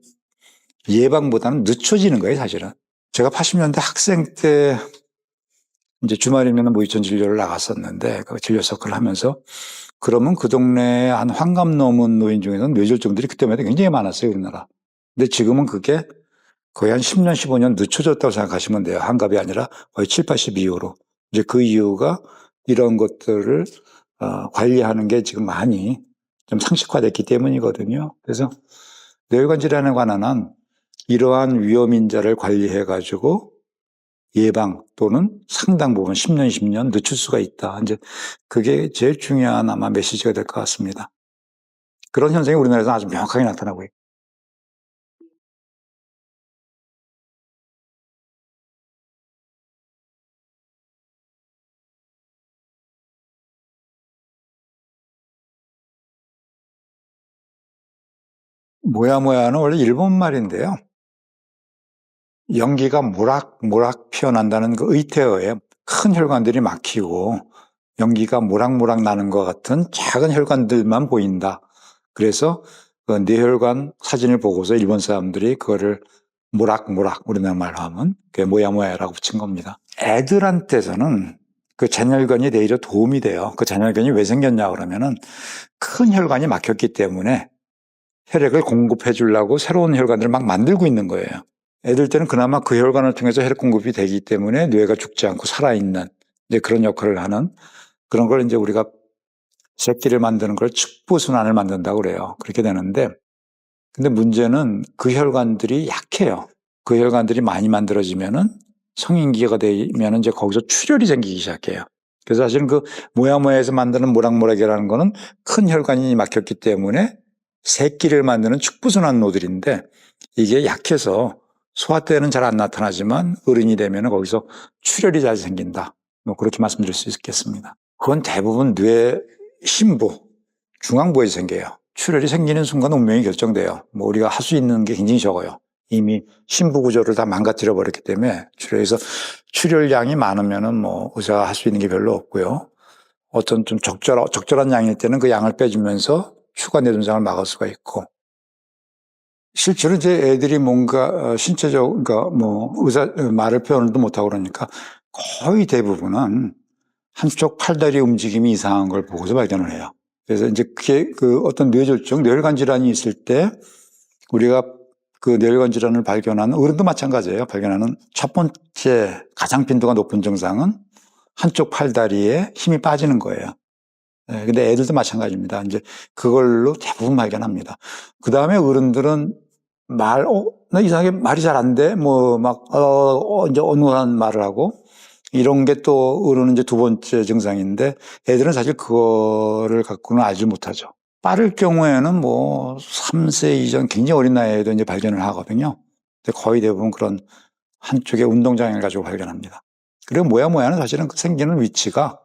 예방보다는 늦춰지는 거예요, 사실은. 제가 80년대 학생 때 이제 주말이면 뭐 유천 진료를 나갔었는데 그 진료 서클을 하면서 그러면 그 동네에 한 환갑 넘은 노인 중에서는 뇌졸중들이 그때마다 굉장히 많았어요, 우리나라. 근데 지금은 그게 거의 한 10년, 15년 늦춰졌다고 생각하시면 돼요. 한갑이 아니라 거의 7, 80 이후로. 이제 그 이유가 이런 것들을 관리하는 게 지금 많이 좀 상식화됐기 때문이거든요. 그래서 뇌혈관 질환에 관한 한 이러한 위험 인자를 관리해 가지고 예방 또는 상당 부분 10년, 20년 늦출 수가 있다. 이제 그게 제일 중요한 아마 메시지가 될 것 같습니다. 그런 현상이 우리나라에서 아주 명확하게 나타나고 있고. 모야모야는 원래 일본 말인데요. 연기가 모락모락 피어난다는 그 의태어에 큰 혈관들이 막히고 연기가 모락모락 나는 것 같은 작은 혈관들만 보인다. 그래서 그 뇌혈관 사진을 보고서 일본 사람들이 그거를 모락모락, 우리나라 말로 하면 그게 모야모야라고 붙인 겁니다. 애들한테서는 그 잔혈관이 대리로 도움이 돼요. 그 잔혈관이 왜 생겼냐 그러면은 큰 혈관이 막혔기 때문에 혈액을 공급해 주려고 새로운 혈관들을 막 만들고 있는 거예요. 애들 때는 그나마 그 혈관을 통해서 혈액 공급이 되기 때문에 뇌가 죽지 않고 살아있는 이제 그런 역할을 하는 그런 걸 이제 우리가 새끼를 만드는 걸 축부순환을 만든다고 그래요. 그렇게 되는데 근데 문제는 그 혈관들이 약해요. 그 혈관들이 많이 만들어지면은 성인기가 되면은 이제 거기서 출혈이 생기기 시작해요. 그래서 사실은 그 모야모야에서 만드는 모락모락이라는 거는 큰 혈관이 막혔기 때문에 새끼를 만드는 축부순환 노들인데 이게 약해서 소아 때는 잘 안 나타나지만 어른이 되면 거기서 출혈이 잘 생긴다. 뭐 그렇게 말씀드릴 수 있겠습니다. 그건 대부분 뇌 심부, 중앙부에 생겨요. 출혈이 생기는 순간 운명이 결정돼요. 뭐 우리가 할 수 있는 게 굉장히 적어요. 이미 심부 구조를 다 망가뜨려 버렸기 때문에 출혈해서 출혈량이 많으면은 뭐 의사가 할 수 있는 게 별로 없고요. 어떤 좀 적절한 양일 때는 그 양을 빼주면서 추가 뇌손상을 막을 수가 있고 실제로 이제 애들이 뭔가 신체적 그러니까 뭐 의사 말을 표현도 못하고 그러니까 거의 대부분은 한쪽 팔다리 움직임이 이상한 걸 보고서 발견을 해요. 그래서 이제 그게 그 어떤 뇌졸중, 뇌혈관 질환이 있을 때 우리가 그 뇌혈관 질환을 발견하는 어른도 마찬가지예요. 발견하는 첫 번째 가장 빈도가 높은 증상은 한쪽 팔다리에 힘이 빠지는 거예요. 네, 근데 애들도 마찬가지입니다. 이제 그걸로 대부분 발견합니다. 그 다음에 어른들은 나 이상하게 말이 잘 안 돼. 뭐, 이제 어눌한 말을 하고, 이런 게 또 어른은 이제 두 번째 증상인데, 애들은 사실 그거를 갖고는 알지 못하죠. 빠를 경우에는 뭐, 3세 이전 굉장히 어린 나이에도 이제 발견을 하거든요. 근데 거의 대부분 그런 한쪽의 운동장애를 가지고 발견합니다. 그리고 모야모야는 사실은 그 생기는 위치가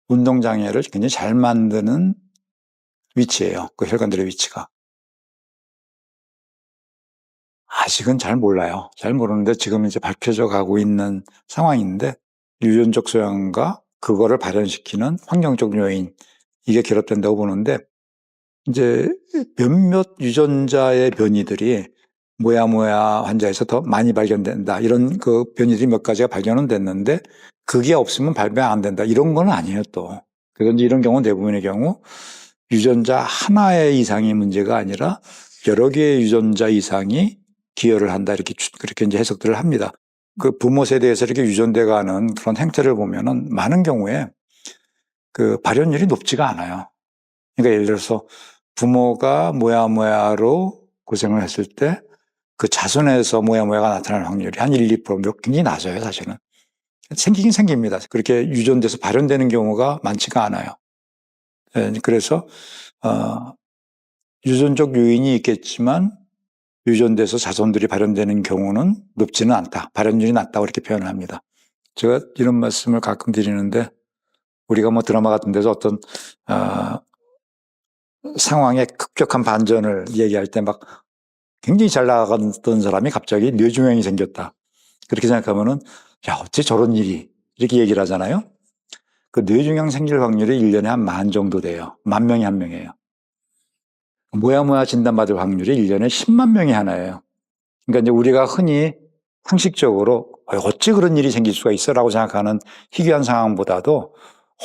운동장애를 굉장히 잘 만드는 위치예요. 그 혈관들의 위치가. 아직은 잘 몰라요. 잘 모르는데 지금 이제 밝혀져 가고 있는 상황인데 유전적 소양과 그거를 발현시키는 환경적 요인 이게 결합된다고 보는데 이제 몇몇 유전자의 변이들이 모야모야 환자에서 더 많이 발견된다. 이런 그 변이들이 몇 가지가 발견은 됐는데 그게 없으면 발병 안 된다. 이런 건 아니에요 또. 그래서 이제 이런 경우는 대부분의 경우 유전자 하나의 이상이 문제가 아니라 여러 개의 유전자 이상이 기여를 한다. 그렇게 이제 해석들을 합니다. 그 부모 세대에서 이렇게 유전돼 가는 그런 행태를 보면은 많은 경우에 그 발현율이 높지가 않아요. 그러니까 예를 들어서 부모가 모야모야로 고생을 했을 때 그 자손에서 모야모야가 나타날 확률이 한 1, 2% 굉장히 낮아요, 사실은. 생기긴 생깁니다. 그렇게 유전돼서 발현되는 경우가 많지가 않아요. 그래서 유전적 요인이 있겠지만 유전돼서 자손들이 발현되는 경우는 높지는 않다. 발현율이 낮다고 이렇게 표현을 합니다. 제가 이런 말씀을 가끔 드리는데 우리가 뭐 드라마 같은 데서 어떤 상황의 급격한 반전을 얘기할 때 막 굉장히 잘 나가던 사람이 갑자기 뇌종양이 생겼다. 그렇게 생각하면은 야 어째 저런 일이 이렇게 얘기를 하잖아요. 그 뇌종양 생길 확률이 1년에 한 10,000 정도 돼요. 10,000명에 1명이에요. 모야모야 진단받을 확률이 1년에 10만 명이 하나예요. 그러니까 이제 우리가 흔히 상식적으로 어찌 그런 일이 생길 수가 있어라고 생각하는 희귀한 상황보다도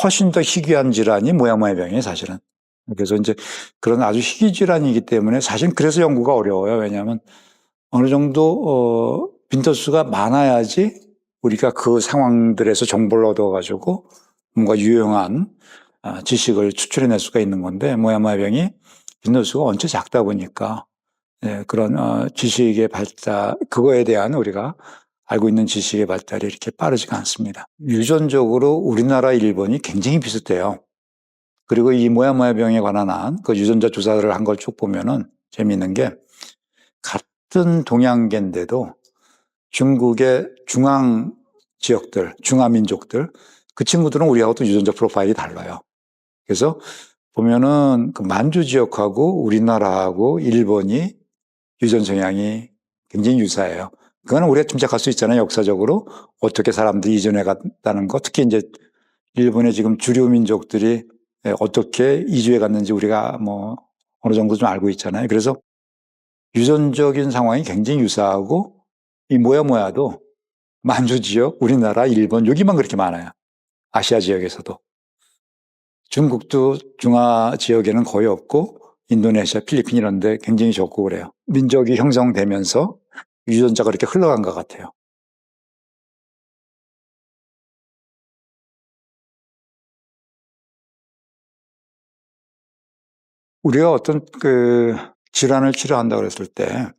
훨씬 더 희귀한 질환이 모야모야 병이에요, 사실은. 그래서 이제 그런 아주 희귀 질환이기 때문에 사실 그래서 연구가 어려워요. 왜냐하면 어느 정도 빈도수가 많아야지 우리가 그 상황들에서 정보를 얻어가지고 뭔가 유용한 지식을 추출해낼 수가 있는 건데, 모야모야병이 빈도수가 원체 작다 보니까 그런 지식의 발달, 그거에 대한 우리가 알고 있는 지식의 발달이 이렇게 빠르지가 않습니다. 유전적으로 우리나라, 일본이 굉장히 비슷해요. 그리고 이 모야모야병에 관한 그 유전자 조사를 한 걸 쭉 보면은 재미있는 게, 같은 동양계인데도 중국의 중앙 지역들, 중화민족들, 그 친구들은 우리하고 또 유전자 프로파일이 달라요. 그래서 보면은 그 만주 지역하고 우리나라하고 일본이 유전 성향이 굉장히 유사해요. 그거는 우리가 짐작할 수 있잖아요. 역사적으로 어떻게 사람들이 이전해 갔다는 거. 특히 이제 일본의 지금 주류 민족들이 어떻게 이주해 갔는지 우리가 뭐 어느 정도 좀 알고 있잖아요. 그래서 유전적인 상황이 굉장히 유사하고, 이 모야모야도 만주 지역, 우리나라, 일본 여기만 그렇게 많아요. 아시아 지역에서도. 중국도 중화 지역에는 거의 없고, 인도네시아, 필리핀 이런 데 굉장히 적고 그래요. 민족이 형성되면서 유전자가 이렇게 흘러간 것 같아요. 우리가 어떤 그 질환을 치료한다고 그랬을 때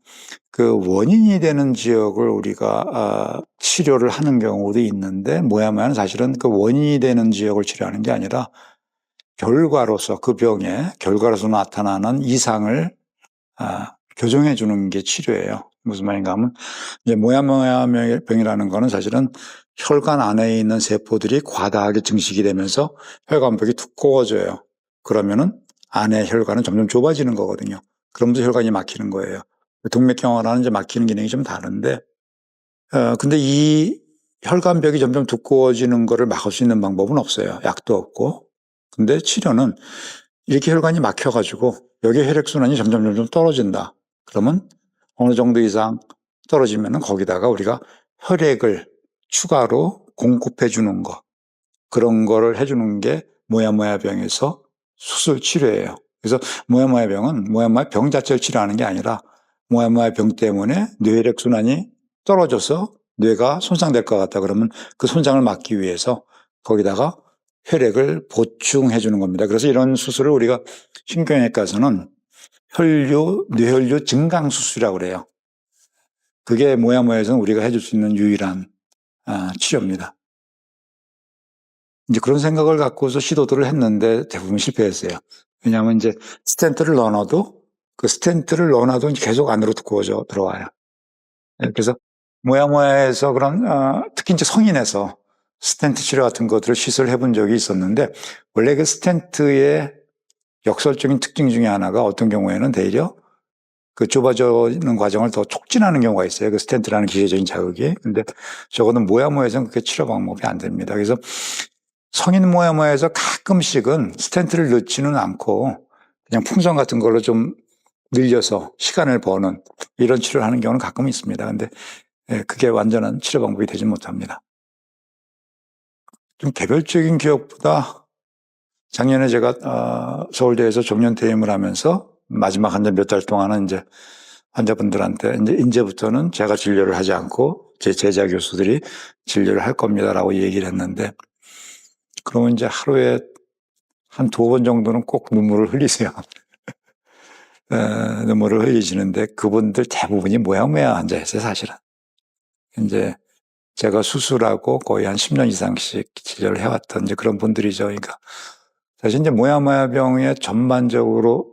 그 원인이 되는 지역을 우리가 치료를 하는 경우도 있는데, 모야모야는 사실은 그 원인이 되는 지역을 치료하는 게 아니라 결과로서, 그 병의 결과로서 나타나는 이상을 교정해 주는 게 치료예요. 무슨 말인가 하면, 이제 모야모야병이라는 거는 사실은 혈관 안에 있는 세포들이 과다하게 증식이 되면서 혈관벽이 두꺼워져요. 그러면은 안에 혈관은 점점 좁아지는 거거든요. 그러면서 혈관이 막히는 거예요. 동맥경화라는 이제 막히는 기능이 좀 다른데, 근데 이 혈관벽이 점점 두꺼워지는 거를 막을 수 있는 방법은 없어요. 약도 없고. 근데 치료는 이렇게 혈관이 막혀가지고 여기 혈액순환이 점점 떨어진다. 그러면 어느 정도 이상 떨어지면은 거기다가 우리가 혈액을 추가로 공급해 주는 거, 그런 거를 해주는 게 모야모야병에서 수술 치료예요. 그래서 모야모야병은 모야모야 병 자체를 치료하는 게 아니라, 모야모야병 때문에 뇌혈액 순환이 떨어져서 뇌가 손상될 것 같다 그러면 그 손상을 막기 위해서 거기다가 혈액을 보충해 주는 겁니다. 그래서 이런 수술을 우리가 신경외과에서는 뇌혈류 증강 수술이라고 그래요. 그게 모야모야에서는 우리가 해줄 수 있는 유일한 치료입니다. 이제 그런 생각을 갖고서 시도들을 했는데 대부분 실패했어요. 왜냐하면 이제 스텐트를 넣어놔도, 그 스텐트를 넣어놔도 계속 안으로 두꺼워져 들어와요. 그래서 모야모야에서 그런 특히 이제 성인에서 스텐트 치료 같은 것들을 시술해 본 적이 있었는데, 원래 그 스텐트의 역설적인 특징 중에 하나가 어떤 경우에는 대려 그 좁아지는 과정을 더 촉진하는 경우가 있어요. 그 스텐트라는 기계적인 자극이. 근데 적어도 모야모야에서는 그게 치료 방법이 안 됩니다. 그래서 성인 모야모야에서 가끔씩은 스텐트를 넣지는 않고 그냥 풍선 같은 걸로 좀 늘려서 시간을 버는 이런 치료를 하는 경우는 가끔 있습니다. 근데 그게 완전한 치료 방법이 되지 못합니다. 좀 개별적인 기억보다, 작년에 제가 서울대에서 종년퇴임을 하면서 마지막 한 몇 달 동안은 이제 환자분들한테 이제부터는 제가 진료를 하지 않고 제 제자 교수들이 진료를 할 겁니다라고 얘기를 했는데, 그러면 이제 하루에 한 2번 정도는 꼭 눈물을 흘리세요. 눈물을 흘리시는데 그분들 대부분이 모야모야 환자였어요, 사실은. 이제 제가 수술하고 거의 한 10년 이상씩 진료를 해왔던 이제 그런 분들이죠. 그러니까 사실 이제 모야모야병의 전반적으로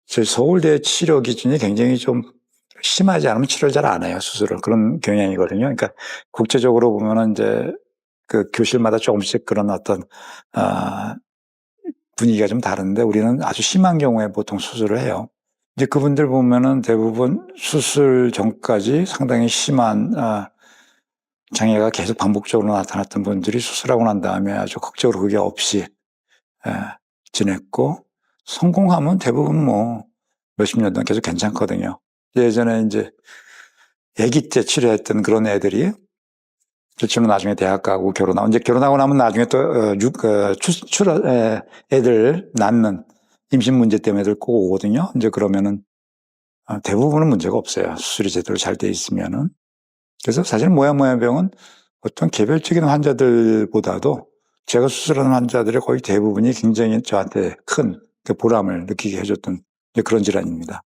저희 서울대 치료 기준이 굉장히 좀 심하지 않으면 치료를 잘 안 해요, 수술을. 그런 경향이거든요. 그러니까 국제적으로 보면은 이제 그 교실마다 조금씩 그런 어떤 분위기가 좀 다른데, 우리는 아주 심한 경우에 보통 수술을 해요. 이제 그분들 보면은 대부분 수술 전까지 상당히 심한 장애가 계속 반복적으로 나타났던 분들이 수술하고 난 다음에 아주 극적으로 그게 없이 지냈고, 성공하면 대부분 뭐 몇십 년 동안 계속 괜찮거든요. 예전에 이제 아기 때 치료했던 그런 애들이 실제로 나중에 대학 가고 결혼하고, 이제 결혼하고 나면 나중에 또 애들 낳는 임신 문제 때문에 애들 꼭 오거든요. 이제 그러면은 대부분은 문제가 없어요. 수술이 제대로 잘 돼 있으면은. 그래서 사실 모야모야병은 어떤 개별적인 환자들보다도 제가 수술하는 환자들의 거의 대부분이 굉장히 저한테 큰 그 보람을 느끼게 해줬던 그런 질환입니다.